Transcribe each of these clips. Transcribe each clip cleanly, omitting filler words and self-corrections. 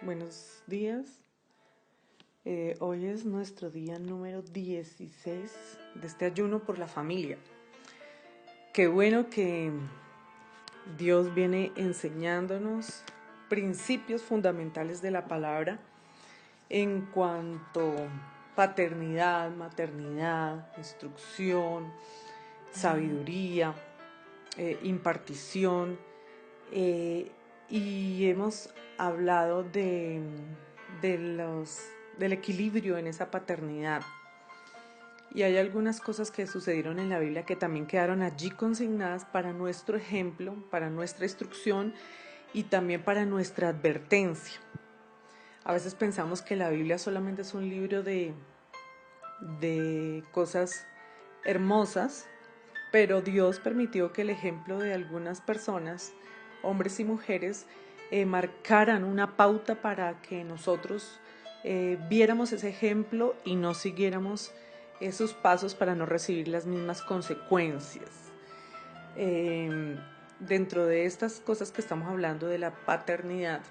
Buenos días. Hoy es nuestro día número 16 de este ayuno por la familia. Qué bueno que Dios viene enseñándonos principios fundamentales de la palabra en cuanto paternidad, maternidad, instrucción, sabiduría, impartición. Y hemos hablado del equilibrio en esa paternidad. Y hay algunas cosas que sucedieron en la Biblia que también quedaron allí consignadas para nuestro ejemplo, para nuestra instrucción y también para nuestra advertencia. A veces pensamos que la Biblia solamente es un libro de cosas hermosas, pero Dios permitió que el ejemplo de algunas personas, hombres y mujeres, marcaran una pauta para que nosotros viéramos ese ejemplo y no siguiéramos esos pasos para no recibir las mismas consecuencias. Dentro de estas cosas que estamos hablando de la paternidad,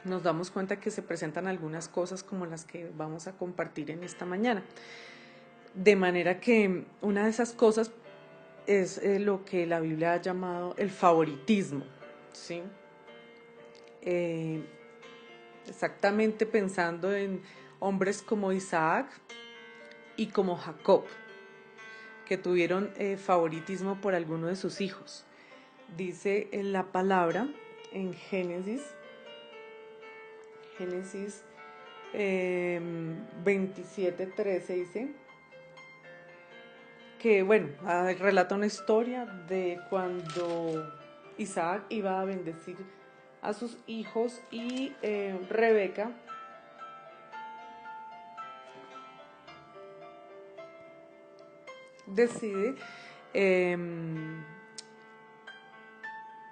nos damos cuenta que se presentan algunas cosas como las que vamos a compartir en esta mañana. De manera que una de esas cosas es lo que la Biblia ha llamado el favoritismo, ¿sí? Exactamente pensando en hombres como Isaac y como Jacob, que tuvieron favoritismo por alguno de sus hijos. Dice en la palabra, en Génesis 27:13 dice que, relata una historia de cuando Isaac iba a bendecir a sus hijos y Rebeca decide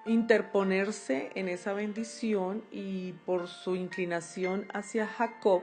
interponerse en esa bendición y por su inclinación hacia Jacob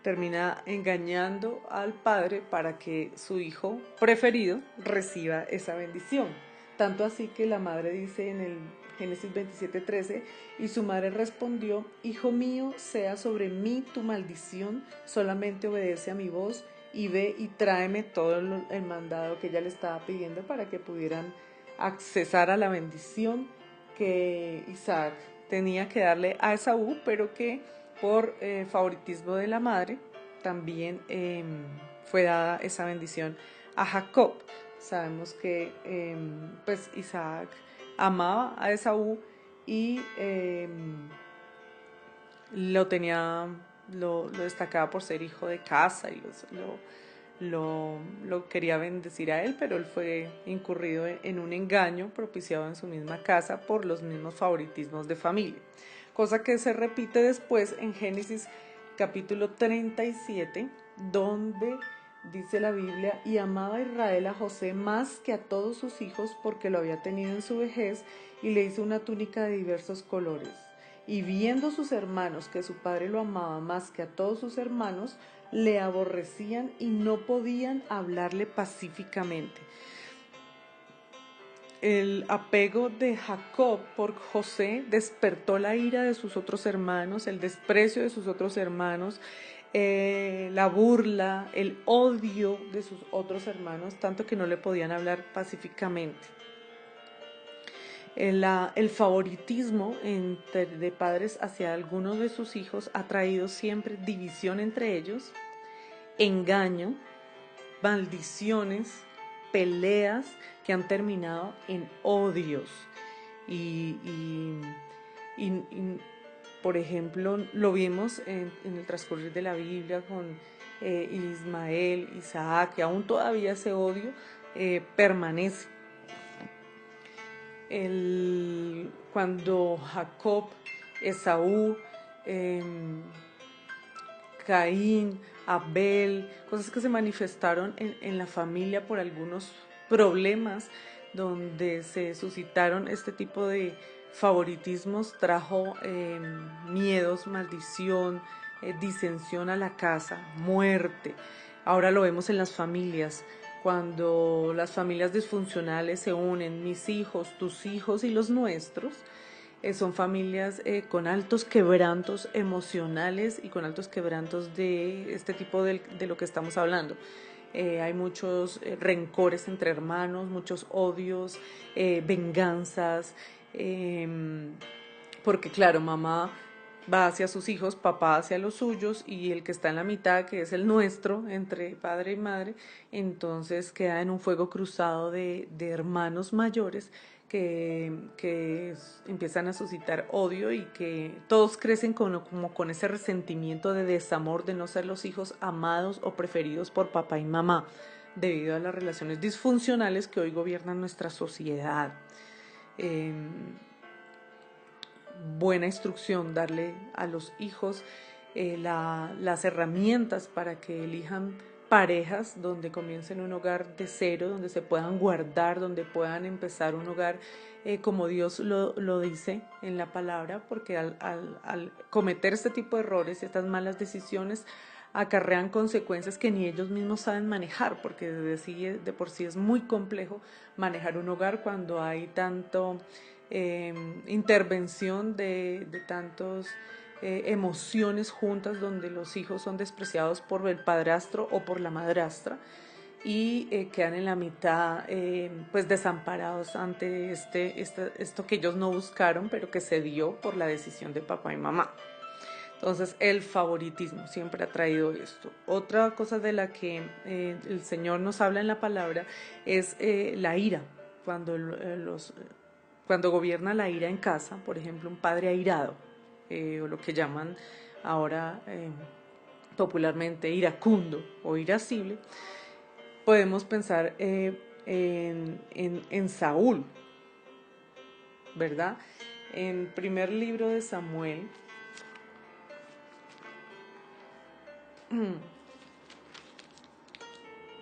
termina engañando al padre para que su hijo preferido reciba esa bendición. Tanto así que la madre dice en el Génesis 27:13, y su madre respondió: Hijo mío, sea sobre mí tu maldición, solamente obedece a mi voz y ve y tráeme todo el mandado que ella le estaba pidiendo para que pudieran accesar a la bendición que Isaac tenía que darle a Esaú, pero que por favoritismo de la madre también fue dada esa bendición a Jacob. Sabemos que pues Isaac amaba a Esaú y lo destacaba por ser hijo de casa y lo quería bendecir a él, pero él fue incurrido en un engaño propiciado en su misma casa por los mismos favoritismos de familia. Cosa que se repite después en Génesis capítulo 37, donde dice la Biblia: y amaba Israel a José más que a todos sus hijos, porque lo había tenido en su vejez, y le hizo una túnica de diversos colores. Y viendo sus hermanos que su padre lo amaba más que a todos sus hermanos, le aborrecían y no podían hablarle pacíficamente. El apego de Jacob por José despertó la ira de sus otros hermanos, el desprecio de sus otros hermanos, la burla, el odio de sus otros hermanos, tanto que no le podían hablar pacíficamente. El favoritismo de padres hacia algunos de sus hijos ha traído siempre división entre ellos, engaño, maldiciones, peleas que han terminado en odios. Y por ejemplo, lo vimos en el transcurrir de la Biblia con Ismael, Isaac, que aún todavía ese odio permanece. Cuando Jacob, Esaú, Caín, Abel, cosas que se manifestaron en la familia por algunos problemas donde se suscitaron este tipo de favoritismos, trajo miedos, maldición, disensión a la casa, muerte. Ahora lo vemos en las familias, cuando las familias disfuncionales se unen, mis hijos, tus hijos y los nuestros, son familias con altos quebrantos emocionales y con altos quebrantos de este tipo de lo que estamos hablando. Hay muchos rencores entre hermanos, muchos odios, venganzas, porque claro, mamá va hacia sus hijos, papá hacia los suyos y el que está en la mitad, que es el nuestro, entre padre y madre, entonces queda en un fuego cruzado de hermanos mayores que empiezan a suscitar odio y que todos crecen como con ese resentimiento de desamor de no ser los hijos amados o preferidos por papá y mamá, debido a las relaciones disfuncionales que hoy gobiernan nuestra sociedad. Buena instrucción, darle a los hijos las herramientas para que elijan parejas donde comiencen un hogar de cero, donde se puedan guardar, donde puedan empezar un hogar como Dios lo dice en la palabra, porque al cometer este tipo de errores y estas malas decisiones acarrean consecuencias que ni ellos mismos saben manejar, porque de por sí es muy complejo manejar un hogar cuando hay tanto intervención de tantos emociones juntas, donde los hijos son despreciados por el padrastro o por la madrastra y quedan en la mitad pues desamparados ante esto que ellos no buscaron, pero que se dio por la decisión de papá y mamá. Entonces el favoritismo siempre ha traído esto. Otra cosa de la que el Señor nos habla en la palabra es la ira. Cuando gobierna la ira en casa, por ejemplo, un padre airado, o lo que llaman ahora popularmente iracundo o irascible, podemos pensar en Saúl, ¿verdad? En primer libro de Samuel,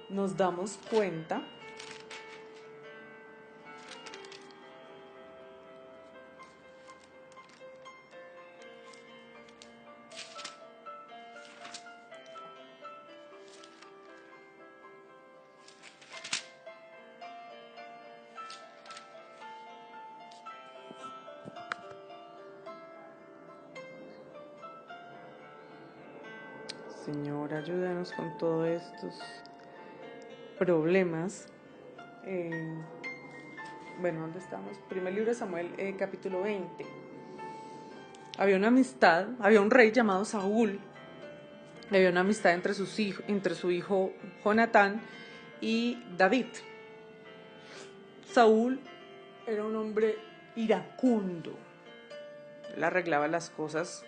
nos damos cuenta Señor, ayúdanos con todos estos problemas. Bueno, ¿dónde estamos? Primer libro de Samuel, capítulo 20. Había una amistad, había un rey llamado Saúl. Había una amistad entre su hijo Jonatán y David. Saúl era un hombre iracundo. Él arreglaba las cosas,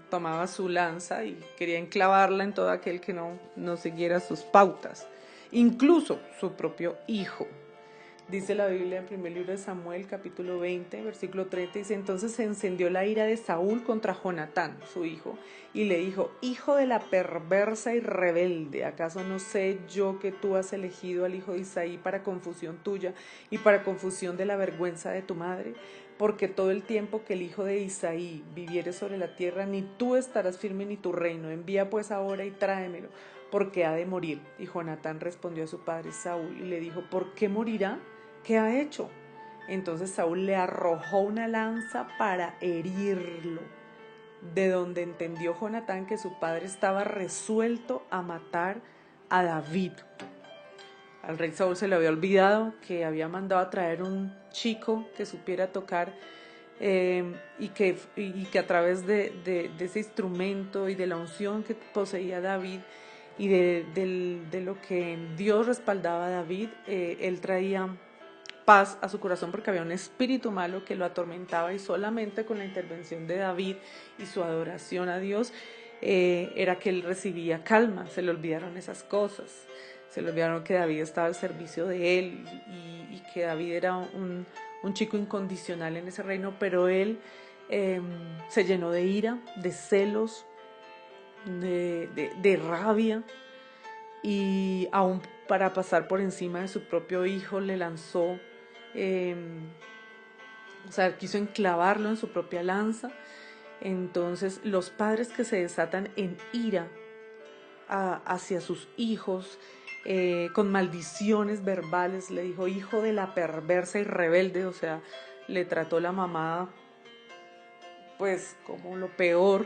tomaba su lanza y quería enclavarla en todo aquel que no siguiera sus pautas, incluso su propio hijo. Dice la Biblia en el primer libro de Samuel, capítulo 20, versículo 30, dice: entonces se encendió la ira de Saúl contra Jonatán, su hijo, y le dijo: hijo de la perversa y rebelde, ¿acaso no sé yo que tú has elegido al hijo de Isaí para confusión tuya y para confusión de la vergüenza de tu madre? Porque todo el tiempo que el hijo de Isaí viviere sobre la tierra, ni tú estarás firme ni tu reino. Envía pues ahora y tráemelo, porque ha de morir. Y Jonatán respondió a su padre Saúl y le dijo: ¿por qué morirá? ¿Qué ha hecho? Entonces Saúl le arrojó una lanza para herirlo, de donde entendió Jonatán que su padre estaba resuelto a matar a David. Al rey Saúl se le había olvidado que había mandado a traer un chico que supiera tocar y que a través de ese instrumento y de la unción que poseía David y de lo que Dios respaldaba a David, él traía paz a su corazón, porque había un espíritu malo que lo atormentaba, y solamente con la intervención de David y su adoración a Dios era que él recibía calma. Se le olvidaron esas cosas, se le olvidaron que David estaba al servicio de él y que David era un chico incondicional en ese reino, pero él se llenó de ira, de celos, de rabia, y aún para pasar por encima de su propio hijo le lanzó, quiso enclavarlo en su propia lanza. Entonces los padres que se desatan en ira hacia sus hijos, con maldiciones verbales, le dijo hijo de la perversa y rebelde, o sea, le trató la mamá pues como lo peor,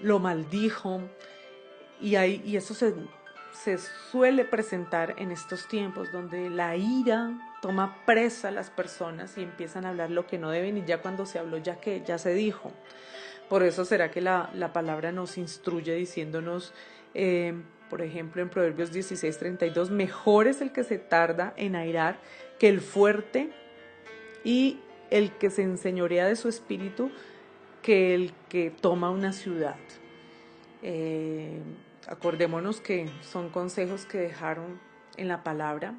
lo maldijo, y eso se suele presentar en estos tiempos donde la ira toma presa a las personas y empiezan a hablar lo que no deben, y ya cuando se habló ya se dijo. Por eso será que la palabra nos instruye diciéndonos, por ejemplo, en Proverbios 16:32, mejor es el que se tarda en airar que el fuerte, y el que se enseñorea de su espíritu que el que toma una ciudad. Acordémonos que son consejos que dejaron en la palabra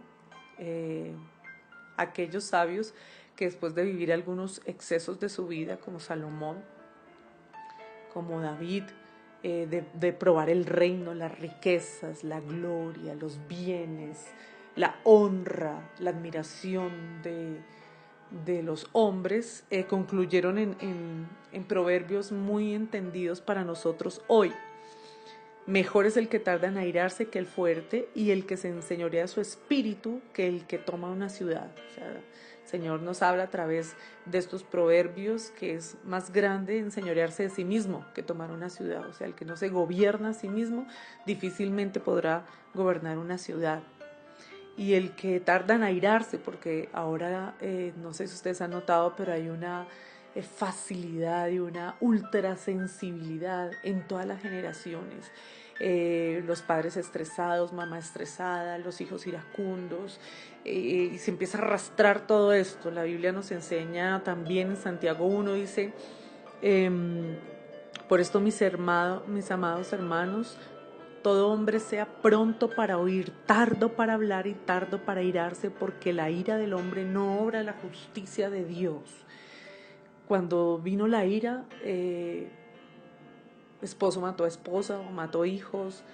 aquellos sabios que después de vivir algunos excesos de su vida, como Salomón, como David, de probar el reino, las riquezas, la gloria, los bienes, la honra, la admiración de los hombres, concluyeron en proverbios muy entendidos para nosotros hoy. Mejor es el que tarda en airarse que el fuerte, y el que se enseñorea su espíritu que el que toma una ciudad. O sea, el Señor nos habla a través de estos proverbios que es más grande enseñorearse de sí mismo que tomar una ciudad. O sea, el que no se gobierna a sí mismo difícilmente podrá gobernar una ciudad. Y el que tarda en airarse, porque ahora, no sé si ustedes han notado, pero hay una facilidad y una ultrasensibilidad en todas las generaciones. Los padres estresados, mamá estresada, los hijos iracundos, y se empieza a arrastrar todo esto. La Biblia nos enseña también en Santiago 1, dice, por esto mis amados hermanos, todo hombre sea pronto para oír, tardo para hablar y tardo para irarse, porque la ira del hombre no obra la justicia de Dios. Cuando vino la ira, esposo mató a esposa o mató hijos,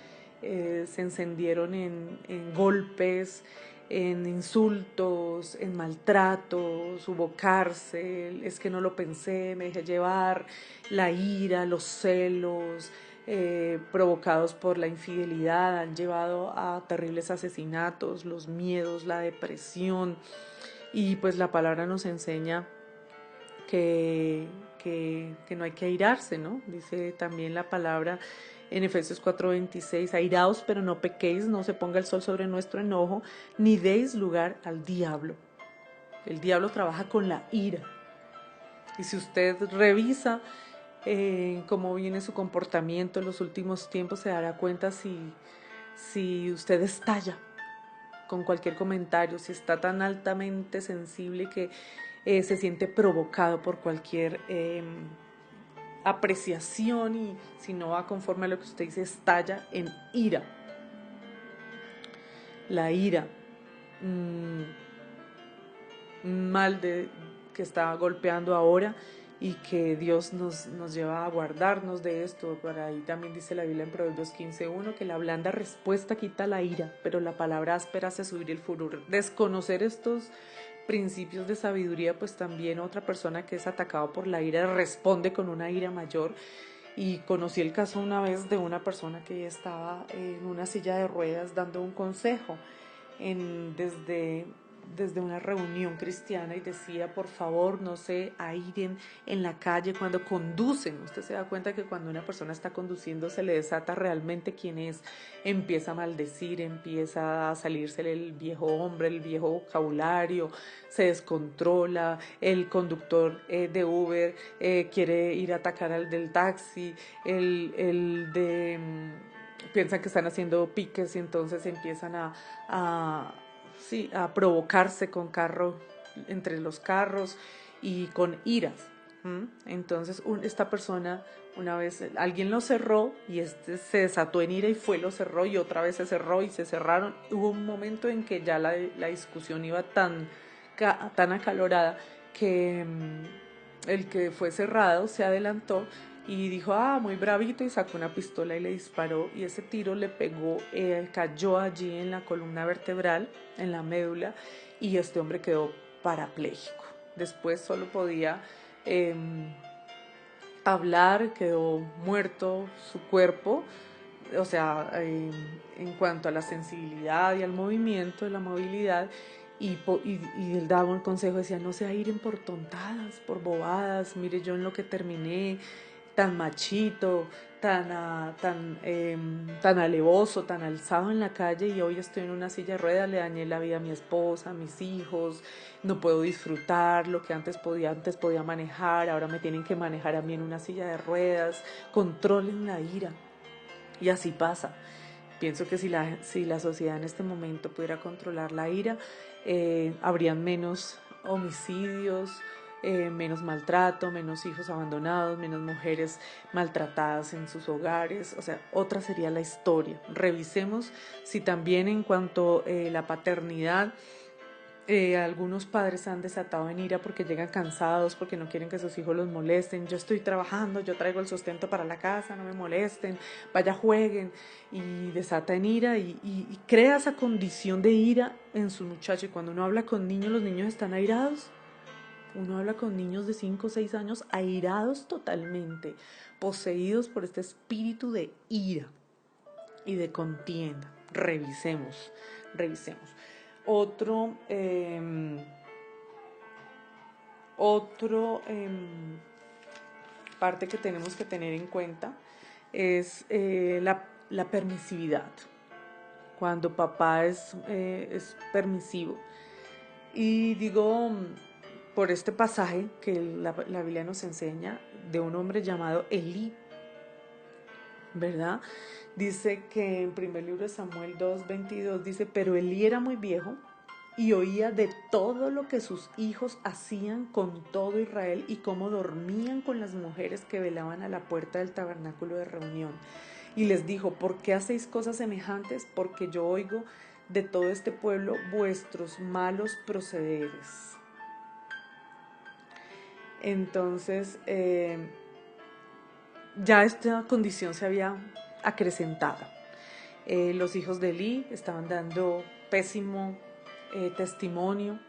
se encendieron en golpes, en insultos, en maltratos, hubo cárcel, es que no lo pensé, me dejé llevar, la ira, los celos, provocados por la infidelidad, han llevado a terribles asesinatos, los miedos, la depresión, y pues la palabra nos enseña que no hay que airarse, ¿no? Dice también la palabra en Efesios 4:26, airaos pero no pequéis, no se ponga el sol sobre nuestro enojo, ni deis lugar al diablo. El diablo trabaja con la ira. Y si usted revisa cómo viene su comportamiento en los últimos tiempos, se dará cuenta si usted estalla con cualquier comentario, si está tan altamente sensible que se siente provocado por cualquier apreciación, y si no va conforme a lo que usted dice, estalla en ira. La ira, mal que está golpeando ahora, y que Dios nos lleva a guardarnos de esto. Por ahí también dice la Biblia en Proverbios 15:1 que la blanda respuesta quita la ira, pero la palabra áspera hace subir el furor. Desconocer estos principios de sabiduría, pues también otra persona que es atacado por la ira responde con una ira mayor. Y conocí el caso una vez de una persona que estaba en una silla de ruedas dando un consejo desde una reunión cristiana, y decía, por favor, no se airen en la calle cuando conducen. Usted se da cuenta que cuando una persona está conduciendo se le desata realmente quién es, empieza a maldecir, empieza a salirse el viejo hombre, el viejo vocabulario, se descontrola, el conductor de Uber quiere ir a atacar al del taxi, piensan que están haciendo piques, y entonces empiezan a provocarse entre los carros y con iras. Entonces esta persona, una vez alguien lo cerró, y se desató en ira y lo cerró, y otra vez se cerró y se cerraron. Hubo un momento en que ya la discusión iba tan acalorada que el que fue cerrado se adelantó y dijo, muy bravito, y sacó una pistola y le disparó, y ese tiro le pegó, cayó allí en la columna vertebral, en la médula, y este hombre quedó parapléjico. Después solo podía hablar, quedó muerto su cuerpo, o sea, en cuanto a la sensibilidad y al movimiento, la movilidad, y él daba un consejo, decía, no se iren por tontadas, por bobadas, mire yo en lo que terminé, tan machito, tan alevoso, tan alzado en la calle y hoy estoy en una silla de ruedas, le dañé la vida a mi esposa, a mis hijos, no puedo disfrutar lo que antes podía manejar, ahora me tienen que manejar a mí en una silla de ruedas, controlen la ira. Y así pasa. Pienso que si la sociedad en este momento pudiera controlar la ira, habrían menos homicidios, menos maltrato, menos hijos abandonados, menos mujeres maltratadas en sus hogares. O sea, otra sería la historia. Revisemos si también en cuanto a la paternidad, algunos padres han desatado en ira porque llegan cansados, porque no quieren que sus hijos los molesten. Yo estoy trabajando, yo traigo el sustento para la casa, no me molesten, vaya jueguen. Y desata en ira y crea esa condición de ira en su muchacho. Y cuando uno habla con niños, los niños están airados. Uno habla con niños de 5 o 6 años airados totalmente, poseídos por este espíritu de ira y de contienda. Revisemos. Otro parte que tenemos que tener en cuenta es la permisividad. Cuando papá es permisivo. Y digo, por este pasaje que la Biblia nos enseña de un hombre llamado Elí, ¿verdad? Dice que en primer libro de Samuel 2:22 dice, pero Elí era muy viejo y oía de todo lo que sus hijos hacían con todo Israel y cómo dormían con las mujeres que velaban a la puerta del tabernáculo de reunión. Y les dijo, ¿por qué hacéis cosas semejantes? Porque yo oigo de todo este pueblo vuestros malos procederes. Entonces, ya esta condición se había acrecentado. Los hijos de Elí estaban dando pésimo testimonio,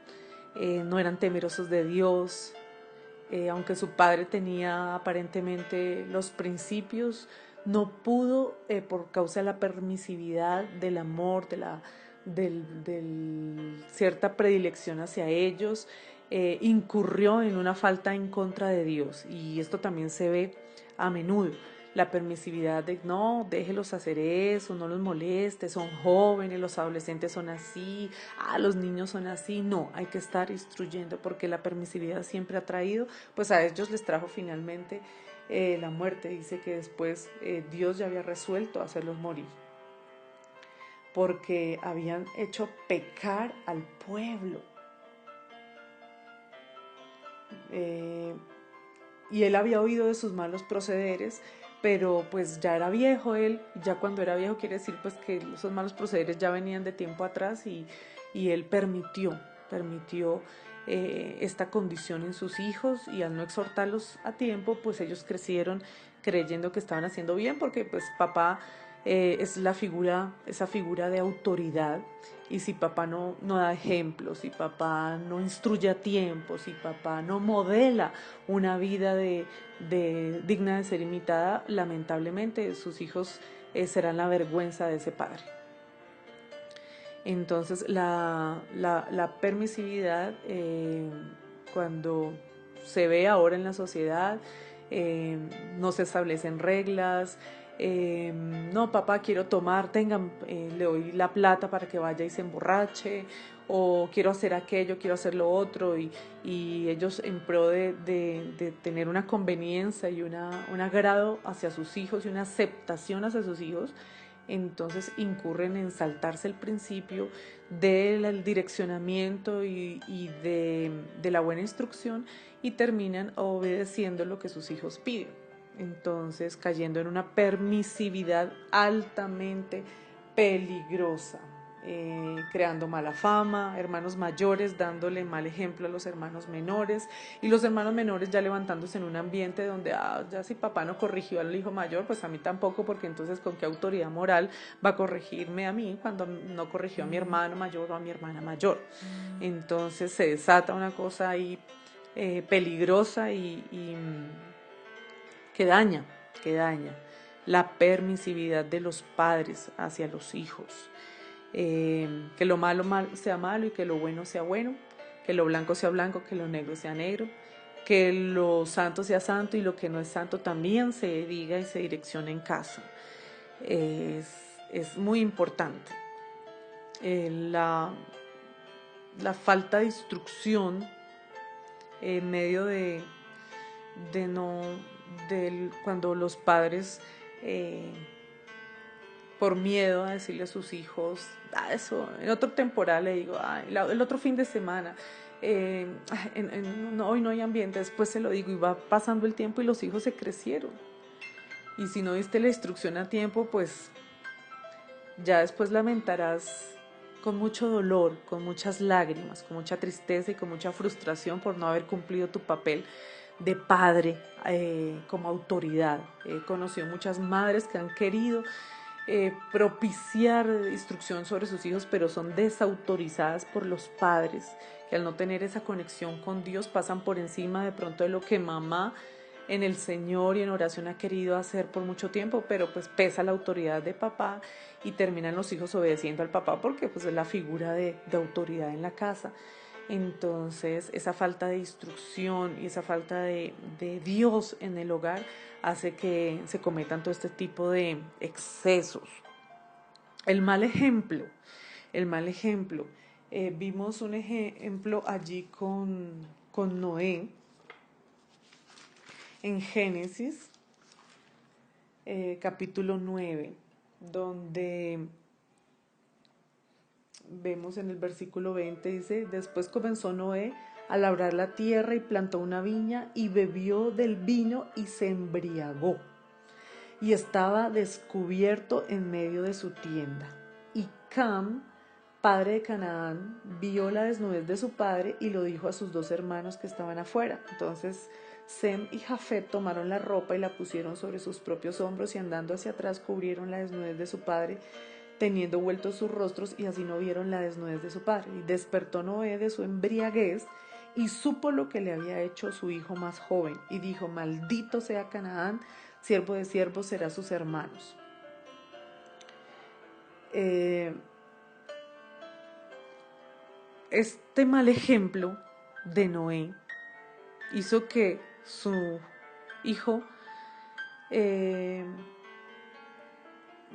no eran temerosos de Dios, aunque su padre tenía aparentemente los principios, no pudo, por causa de la permisividad, del amor, del cierta predilección hacia ellos, incurrió en una falta en contra de Dios. Y esto también se ve a menudo. La permisividad de no, déjelos hacer eso, no los moleste, son jóvenes, los adolescentes son así, los niños son así. No, hay que estar instruyendo porque la permisividad siempre ha traído, pues a ellos les trajo finalmente la muerte. Dice que después Dios ya había resuelto hacerlos morir porque habían hecho pecar al pueblo. Y él había oído de sus malos procederes, pero pues ya era viejo él, ya cuando era viejo quiere decir pues que esos malos procederes ya venían de tiempo atrás y él permitió esta condición en sus hijos y al no exhortarlos a tiempo, pues ellos crecieron creyendo que estaban haciendo bien porque pues papá es esa figura de autoridad y si papá no da ejemplos, si papá no instruye a tiempo, si papá no modela una vida digna de ser imitada, lamentablemente sus hijos serán la vergüenza de ese padre. Entonces la permisividad cuando se ve ahora en la sociedad, no se establecen reglas, no papá quiero tomar, le doy la plata para que vaya y se emborrache, o quiero hacer aquello, quiero hacer lo otro, y ellos en pro de tener una conveniencia y un agrado hacia sus hijos y una aceptación hacia sus hijos, entonces incurren en saltarse el principio del direccionamiento y de la buena instrucción y terminan obedeciendo lo que sus hijos piden. Entonces cayendo en una permisividad altamente peligrosa, creando mala fama, hermanos mayores dándole mal ejemplo a los hermanos menores y los hermanos menores ya levantándose en un ambiente donde ya si papá no corrigió al hijo mayor, pues a mí tampoco, porque entonces con qué autoridad moral va a corregirme a mí cuando no corrigió a mi hermano mayor o a mi hermana mayor. Entonces se desata una cosa ahí peligrosa y que daña. la permisividad de los padres hacia los hijos, que lo malo sea malo y que lo bueno sea bueno, que lo blanco sea blanco, que lo negro sea negro, que lo santo sea santo y lo que no es santo también se diga y se direccione en casa. Es muy importante. La falta de instrucción en medio cuando los padres por miedo a decirle a sus hijos, eso, en otro temporal le digo, el otro fin de semana, hoy no hay ambiente, después se lo digo, y va pasando el tiempo y los hijos se crecieron. Y si no diste la instrucción a tiempo, pues ya después lamentarás con mucho dolor, con muchas lágrimas, con mucha tristeza y con mucha frustración por no haber cumplido tu papel de padre como autoridad. He conocido muchas madres que han querido propiciar instrucción sobre sus hijos, pero son desautorizadas por los padres, que al no tener esa conexión con Dios pasan por encima de pronto de lo que mamá en el Señor y en oración ha querido hacer por mucho tiempo, pero pues pesa la autoridad de papá y terminan los hijos obedeciendo al papá porque pues es la figura de autoridad en la casa. Entonces esa falta de instrucción y esa falta de Dios en el hogar hace que se cometan todo este tipo de excesos. El mal ejemplo. Vimos un ejemplo allí con Noé en Génesis, capítulo 9, donde vemos en el versículo 20, dice, después comenzó Noé a labrar la tierra y plantó una viña y bebió del vino y se embriagó. Y estaba descubierto en medio de su tienda. Y Cam, padre de Canaán, vio la desnudez de su padre y lo dijo a sus dos hermanos que estaban afuera. Entonces Sem y Jafet tomaron la ropa y la pusieron sobre sus propios hombros y andando hacia atrás cubrieron la desnudez de su padre, teniendo vueltos sus rostros, y así no vieron la desnudez de su padre. Y despertó Noé de su embriaguez y supo lo que le había hecho su hijo más joven, y dijo, maldito sea Canaán, siervo de siervos será sus hermanos. Este mal ejemplo de Noé hizo que su hijo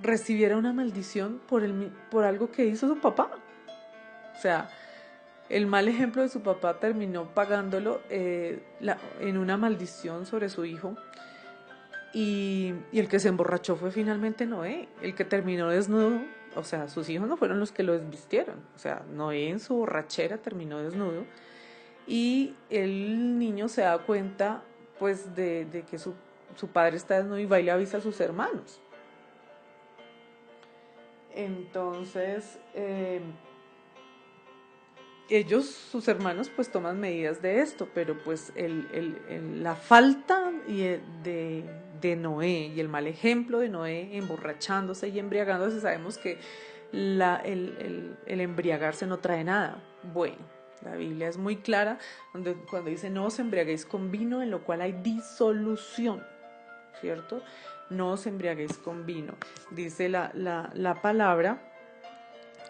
recibiera una maldición por algo que hizo su papá. O sea, el mal ejemplo de su papá terminó pagándolo en una maldición sobre su hijo. Y el que se emborrachó fue finalmente Noé, el que terminó desnudo. O sea, sus hijos no fueron los que lo desvistieron. O sea, Noé en su borrachera terminó desnudo. Y el niño se da cuenta, pues, de que su padre está desnudo y va y le avisa a sus hermanos. Entonces, ellos, sus hermanos, pues toman medidas de esto, pero pues la falta de Noé y el mal ejemplo de Noé emborrachándose y embriagándose, sabemos que el embriagarse no trae nada bueno. La Biblia es muy clara cuando dice no os embriaguéis con vino, en lo cual hay disolución, ¿cierto? No os embriaguéis con vino. Dice la palabra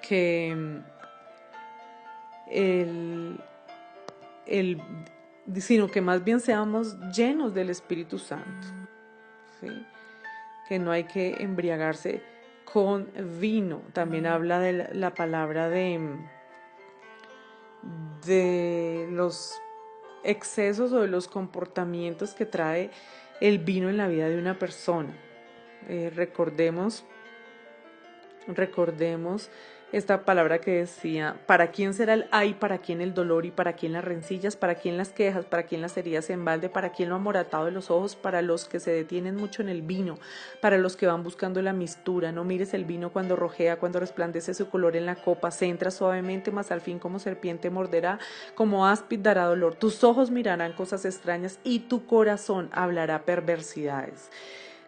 que sino que más bien seamos llenos del Espíritu Santo, ¿sí? Que no hay que embriagarse con vino. También habla de la palabra de los excesos o de los comportamientos que trae el vino en la vida de una persona. Recordemos esta palabra que decía, ¿para quién será el ay, para quién el dolor y para quién las rencillas, para quién las quejas, para quién las heridas en balde, para quién lo amoratado de los ojos, para los que se detienen mucho en el vino, para los que van buscando la mistura? No mires el vino cuando rojea, cuando resplandece su color en la copa, se entra suavemente, mas al fin como serpiente morderá, como áspid dará dolor. Tus ojos mirarán cosas extrañas y tu corazón hablará perversidades.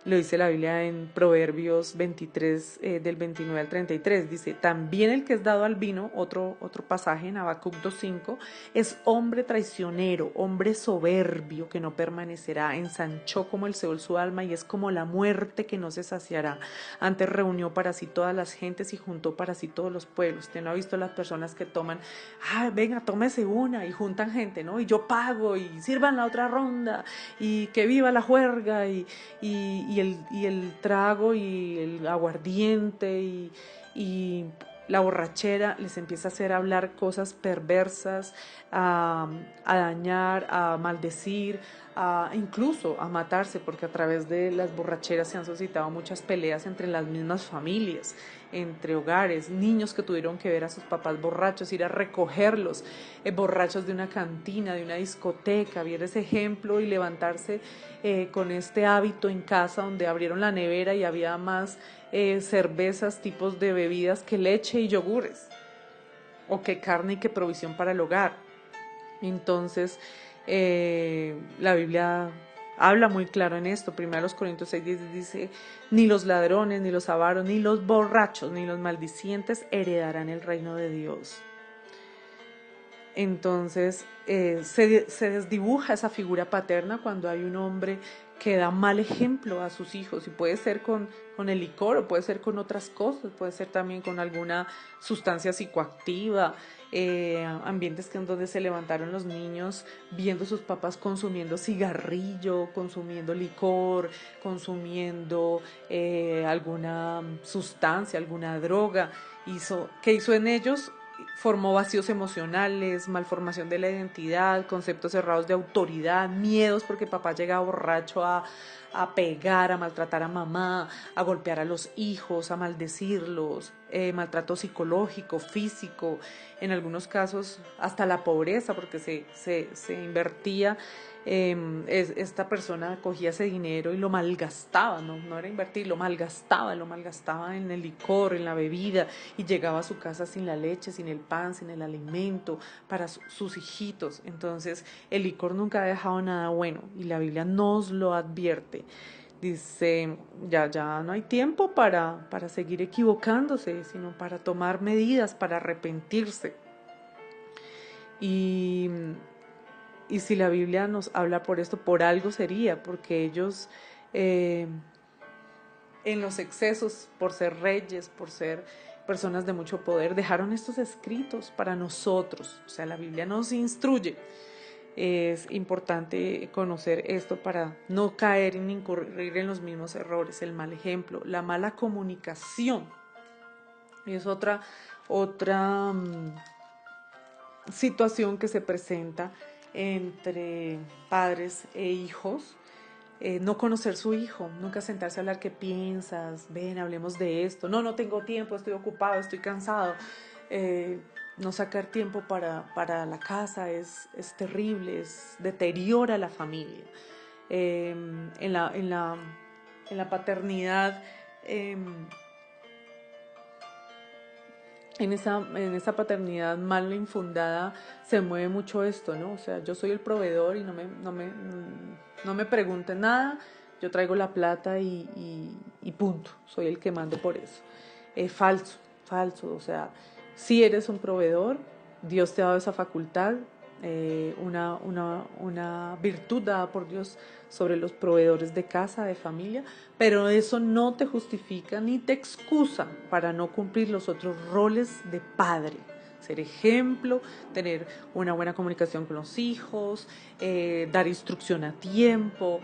Lo dice la Biblia en Proverbios 23, del 29 al 33. Dice, también el que es dado al vino, otro pasaje en Habacuc 2:5, es hombre traicionero, hombre soberbio que no permanecerá. Ensanchó como el Seol su alma y es como la muerte que no se saciará. Antes reunió para sí todas las gentes y juntó para sí todos los pueblos. Usted no ha visto las personas que toman, venga, tómese una, y juntan gente, ¿no? Y yo pago, y sirvan la otra ronda, y que viva la juerga, y el trago, y el aguardiente, y la borrachera les empieza a hacer hablar cosas perversas, a dañar, a maldecir, incluso a matarse, porque a través de las borracheras se han suscitado muchas peleas entre las mismas familias, entre hogares, niños que tuvieron que ver a sus papás borrachos, ir a recogerlos, borrachos de una cantina, de una discoteca, ver ese ejemplo y levantarse con este hábito en casa, donde abrieron la nevera y había más cervezas, tipos de bebidas, que leche y yogures, o que carne y que provisión para el hogar. Entonces, la Biblia habla muy claro en esto. 1 Corintios 6:10 dice, ni los ladrones, ni los avaros, ni los borrachos, ni los maldicientes heredarán el reino de Dios. Entonces, se desdibuja esa figura paterna cuando hay un hombre que da mal ejemplo a sus hijos, y puede ser con el licor, o puede ser con otras cosas, puede ser también con alguna sustancia psicoactiva, ambientes en donde se levantaron los niños viendo a sus papás consumiendo cigarrillo, consumiendo licor, consumiendo alguna sustancia, alguna droga. ¿Qué hizo en ellos? Formó vacíos emocionales, malformación de la identidad, conceptos cerrados de autoridad, miedos porque papá llega borracho a pegar, a maltratar a mamá, a golpear a los hijos, a maldecirlos, maltrato psicológico, físico, en algunos casos hasta la pobreza, porque se invertía. Esta persona cogía ese dinero y lo malgastaba, no era invertir, lo malgastaba en el licor, en la bebida, y llegaba a su casa sin la leche, sin el pan, sin el alimento para sus hijitos. Entonces el licor nunca ha dejado nada bueno, y la Biblia nos lo advierte. Dice, ya no hay tiempo para seguir equivocándose, sino para tomar medidas, para arrepentirse. Y si la Biblia nos habla por esto, por algo sería, porque ellos en los excesos, por ser reyes, por ser personas de mucho poder, dejaron estos escritos para nosotros. O sea, la Biblia nos instruye. Es importante conocer esto para no caer ni incurrir en los mismos errores, el mal ejemplo, la mala comunicación. Es otra situación que se presenta entre padres e hijos. No conocer su hijo, nunca sentarse a hablar qué piensas, ven, hablemos de esto, no tengo tiempo, estoy ocupado, estoy cansado. No sacar tiempo para la casa es terrible, deteriora la familia. En la paternidad, en esa paternidad mal infundada se mueve mucho esto, ¿no? O sea, yo soy el proveedor y no me pregunten nada, yo traigo la plata y punto, soy el que mando por eso. Falso, o sea, si eres un proveedor, Dios te ha dado esa facultad, una virtud dada por Dios sobre los proveedores de casa, de familia, pero eso no te justifica ni te excusa para no cumplir los otros roles de padre. Ser ejemplo, tener una buena comunicación con los hijos, dar instrucción a tiempo,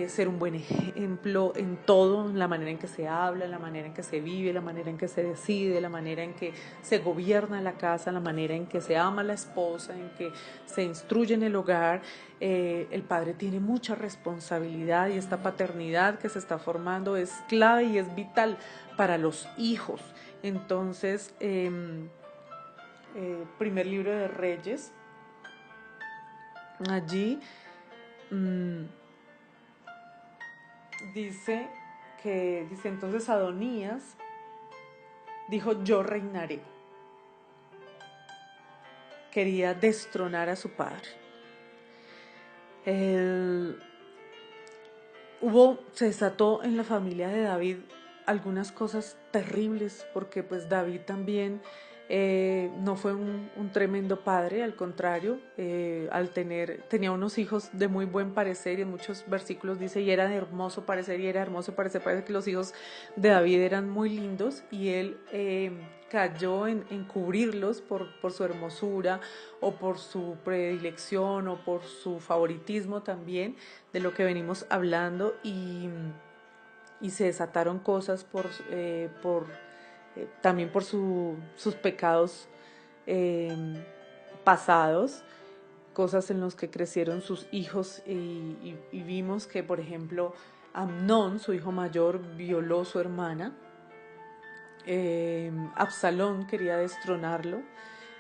ser un buen ejemplo en todo, en la manera en que se habla, en la manera en que se vive, la manera en que se decide, la manera en que se gobierna la casa, la manera en que se ama a la esposa, en que se instruye en el hogar. El padre tiene mucha responsabilidad, y esta paternidad que se está formando es clave y es vital para los hijos. Entonces, primer libro de Reyes, allí dice entonces Adonías dijo, yo reinaré. Quería destronar a su padre. Se desató en la familia de David algunas cosas terribles, porque pues David también no fue un tremendo padre, al contrario, tenía unos hijos de muy buen parecer, y en muchos versículos dice, y era de hermoso parecer, y era hermoso parecer, parece que los hijos de David eran muy lindos, y él cayó en cubrirlos por su hermosura, o por su predilección, o por su favoritismo también, de lo que venimos hablando, y se desataron cosas también por sus pecados eh, pasados, cosas en las que crecieron sus hijos, y vimos que, por ejemplo, Amnón, su hijo mayor, violó a su hermana. Absalón quería destronarlo.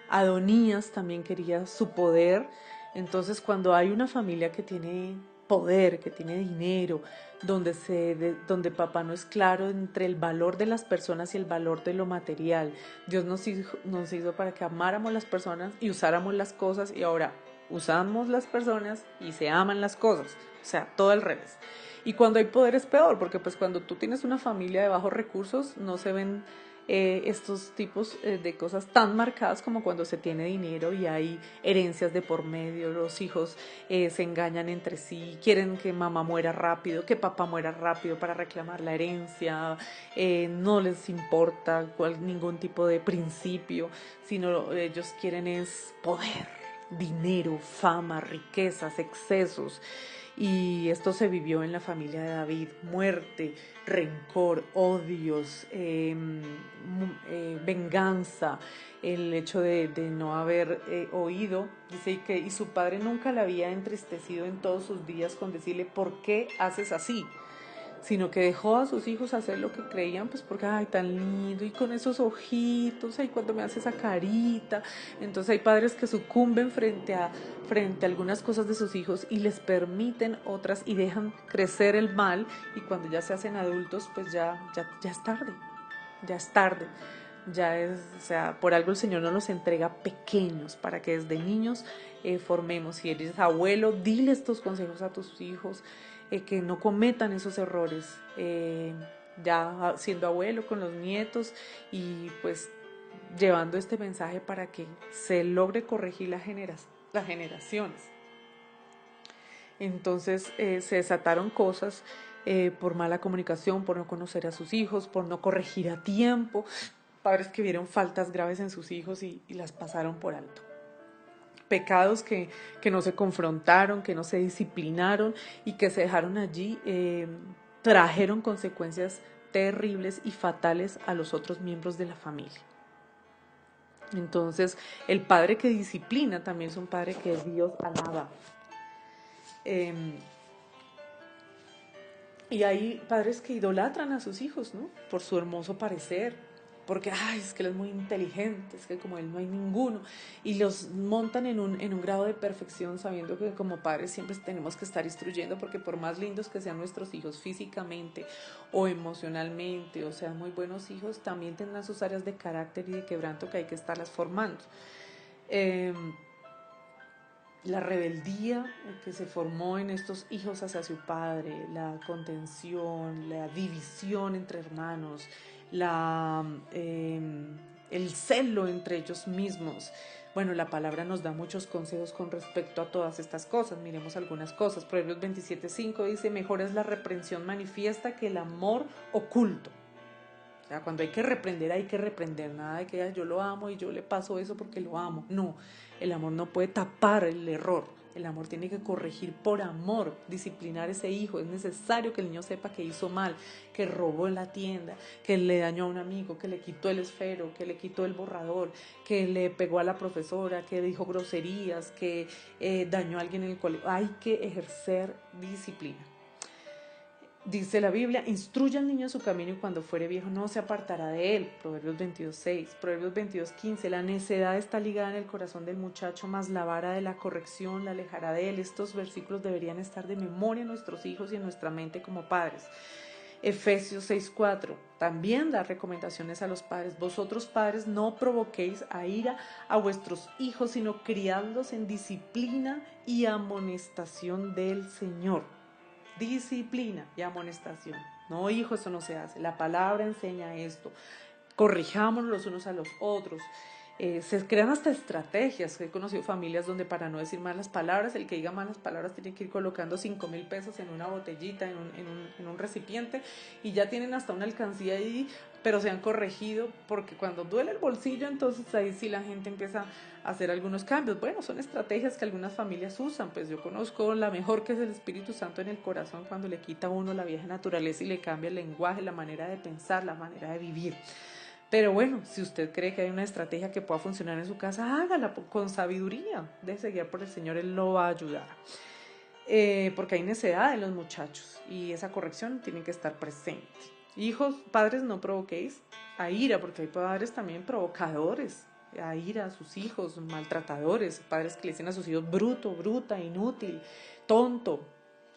Adonías también quería su poder. Entonces, cuando hay una familia que tiene poder, que tiene dinero, donde papá no es claro entre el valor de las personas y el valor de lo material, Dios nos hizo para que amáramos las personas y usáramos las cosas, y ahora usamos las personas y se aman las cosas, o sea, todo al revés. Y cuando hay poder es peor, porque pues cuando tú tienes una familia de bajos recursos no se ven estos tipos de cosas tan marcadas como cuando se tiene dinero y hay herencias de por medio. Los hijos se engañan entre sí, quieren que mamá muera rápido, que papá muera rápido para reclamar la herencia, no les importa ningún tipo de principio, sino ellos quieren es poder, dinero, fama, riquezas, excesos. Y esto se vivió en la familia de David: muerte, rencor, odios, venganza, el hecho de no haber oído. Dice que y su padre nunca le había entristecido en todos sus días con decirle, ¿por qué haces así? Sino que dejó a sus hijos hacer lo que creían, pues porque, ay, tan lindo, y con esos ojitos, ay, cuando me hace esa carita. Entonces hay padres que sucumben frente a algunas cosas de sus hijos y les permiten otras y dejan crecer el mal, y cuando ya se hacen adultos, pues ya es tarde, ya es tarde. O sea, por algo el Señor nos los entrega pequeños, para que desde niños formemos. Si eres abuelo, dile estos consejos a tus hijos, que no cometan esos errores, ya siendo abuelo con los nietos, y pues llevando este mensaje para que se logre corregir las generaciones. Entonces se desataron cosas por mala comunicación, por no conocer a sus hijos, por no corregir a tiempo. Padres que vieron faltas graves en sus hijos y las pasaron por alto. Pecados que no se confrontaron, que no se disciplinaron y que se dejaron allí, trajeron consecuencias terribles y fatales a los otros miembros de la familia. Entonces, el padre que disciplina también es un padre que Dios alaba. Y hay padres que idolatran a sus hijos, ¿no? Por su hermoso parecer, porque, ay, es que él es muy inteligente, es que como él no hay ninguno, y los montan en un grado de perfección, sabiendo que como padres siempre tenemos que estar instruyendo, porque por más lindos que sean nuestros hijos físicamente o emocionalmente, o sean muy buenos hijos, también tendrán sus áreas de carácter y de quebranto que hay que estarlas formando. La rebeldía que se formó en estos hijos hacia su padre, la contención, la división entre hermanos, el celo entre ellos mismos. Bueno, la palabra nos da muchos consejos con respecto a todas estas cosas. Miremos algunas cosas. Proverbios 27:5 dice, mejor es la reprensión manifiesta que el amor oculto. O sea, cuando hay que reprender, nada de que yo lo amo y yo le paso eso porque lo amo. No, el amor no puede tapar el error. El amor tiene que corregir por amor, disciplinar a ese hijo. Es necesario que el niño sepa que hizo mal, que robó en la tienda, que le dañó a un amigo, que le quitó el esfero, que le quitó el borrador, que le pegó a la profesora, que dijo groserías, que dañó a alguien en el colegio. Hay que ejercer disciplina. Dice la Biblia, instruye al niño en su camino y cuando fuere viejo no se apartará de él. Proverbios 22:6. Proverbios 22:15. La necedad está ligada en el corazón del muchacho, mas la vara de la corrección la alejará de él. Estos versículos deberían estar de memoria en nuestros hijos y en nuestra mente como padres. Efesios 6:4 también da recomendaciones a los padres. Vosotros padres no provoquéis a ira a vuestros hijos, sino criadlos en disciplina y amonestación del Señor. disciplina y amonestación. No, hijo, eso no se hace. La palabra enseña esto. Corrijámonos los unos a los otros. Se crean hasta estrategias. He conocido familias donde, para no decir malas palabras, el que diga malas palabras tiene que ir colocando 5,000 pesos en una botellita, en un recipiente, y ya tienen hasta una alcancía ahí, pero se han corregido, porque cuando duele el bolsillo, entonces ahí sí la gente empieza a hacer algunos cambios. Bueno, son estrategias que algunas familias usan. Pues yo conozco la mejor, que es el Espíritu Santo en el corazón, cuando le quita a uno la vieja naturaleza y le cambia el lenguaje, la manera de pensar, la manera de vivir. Pero bueno, si usted cree que hay una estrategia que pueda funcionar en su casa, hágala con sabiduría. Déjese guiar por el Señor, Él lo va a ayudar. Porque hay necedad en los muchachos y esa corrección tiene que estar presente. Hijos, padres, no provoquéis a ira, porque hay padres también provocadores, a ira a sus hijos, maltratadores, padres que le dicen a sus hijos bruto, bruta, inútil, tonto,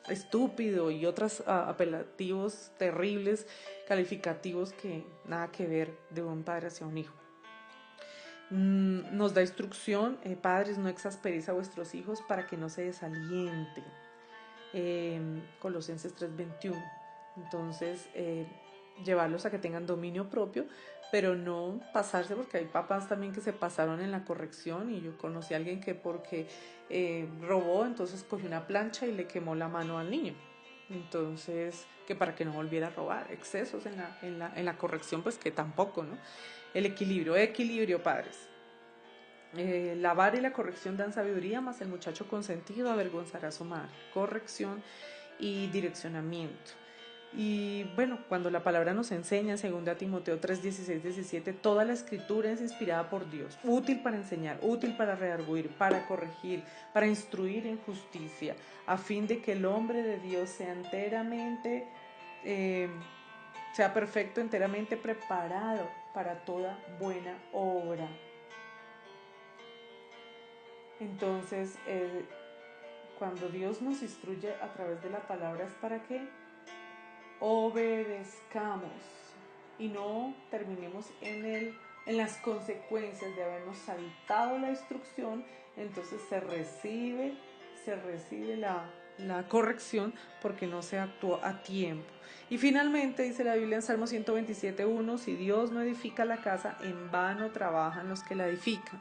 estúpido y otros apelativos terribles, calificativos que nada que ver de un padre hacia un hijo. Nos da instrucción, padres, no exasperéis a vuestros hijos para que no se desalienten. Colosenses 3:21. Entonces, llevarlos a que tengan dominio propio, pero no pasarse, porque hay papás también que se pasaron en la corrección, y yo conocí a alguien que porque robó, entonces cogió una plancha y le quemó la mano al niño. Entonces, que para que no volviera a robar. Excesos en la corrección, pues que tampoco, ¿no? El equilibrio, padres. La vara y la corrección dan sabiduría, mas el muchacho consentido avergonzará a su madre. Corrección y direccionamiento. Y bueno, cuando la palabra nos enseña, según Timoteo 3:16-17, toda la escritura es inspirada por Dios, útil para enseñar, útil para redarguir, para corregir, para instruir en justicia, a fin de que el hombre de Dios sea enteramente, sea perfecto, enteramente preparado para toda buena obra. Entonces, cuando Dios nos instruye a través de la palabra, es para que obedezcamos y no terminemos en las consecuencias de habernos saltado la instrucción. Entonces se recibe la corrección porque no se actuó a tiempo. Y finalmente dice la Biblia en Salmo 127:1, si Dios no edifica la casa, en vano trabajan los que la edifican.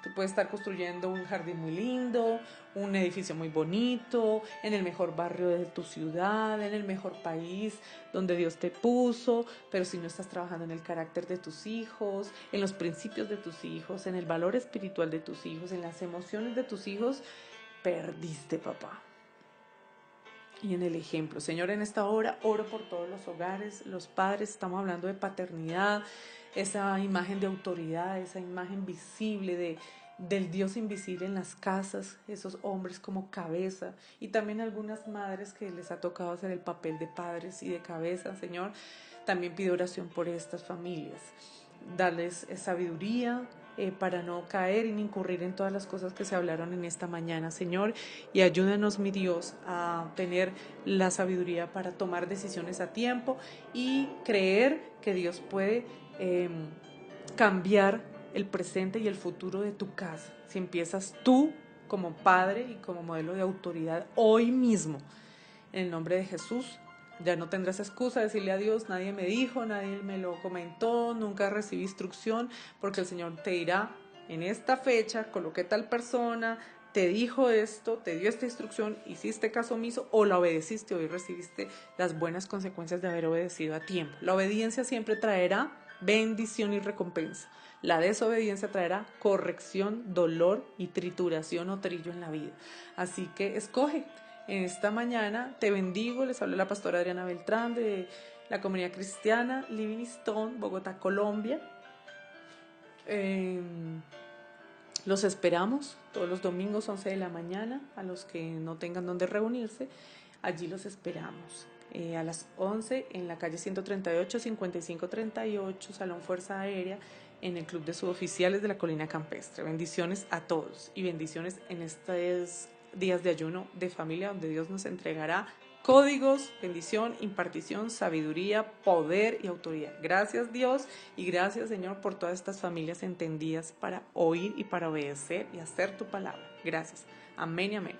Tú puedes estar construyendo un jardín muy lindo, un edificio muy bonito, en el mejor barrio de tu ciudad, en el mejor país donde Dios te puso, pero si no estás trabajando en el carácter de tus hijos, en los principios de tus hijos, en el valor espiritual de tus hijos, en las emociones de tus hijos, perdiste, papá. Y en el ejemplo, Señor, en esta hora oro por todos los hogares, los padres, estamos hablando de paternidad, esa imagen de autoridad, esa imagen visible del Dios invisible en las casas, esos hombres como cabeza, y también algunas madres que les ha tocado hacer el papel de padres y de cabeza. Señor, también pido oración por estas familias, darles sabiduría, para no caer y incurrir en todas las cosas que se hablaron en esta mañana, Señor, y ayúdanos, mi Dios, a tener la sabiduría para tomar decisiones a tiempo y creer que Dios puede cambiar el presente y el futuro de tu casa. Si empiezas tú como padre y como modelo de autoridad hoy mismo, en el nombre de Jesús, ya no tendrás excusa de decirle a Dios, nadie me dijo, nadie me lo comentó, nunca recibí instrucción, porque el Señor te dirá, en esta fecha coloqué tal persona, te dijo esto, te dio esta instrucción, hiciste caso omiso o la obedeciste, hoy recibiste las buenas consecuencias de haber obedecido a tiempo. La obediencia siempre traerá bendición y recompensa. La desobediencia traerá corrección, dolor y trituración o trillo en la vida. Así que escoge. En esta mañana te bendigo, les habla la pastora Adriana Beltrán de la Comunidad Cristiana Livingstone, Bogotá, Colombia. Los esperamos todos los domingos 11 de la mañana, a los que no tengan donde reunirse, allí los esperamos. A las 11 en la calle 138, 5538, Salón Fuerza Aérea, en el Club de Suboficiales de la Colina Campestre. Bendiciones a todos y bendiciones en estos días de ayuno de familia, donde Dios nos entregará códigos, bendición, impartición, sabiduría, poder y autoridad. Gracias, Dios, y gracias, Señor, por todas estas familias entendidas para oír y para obedecer y hacer tu palabra. Gracias. Amén y amén.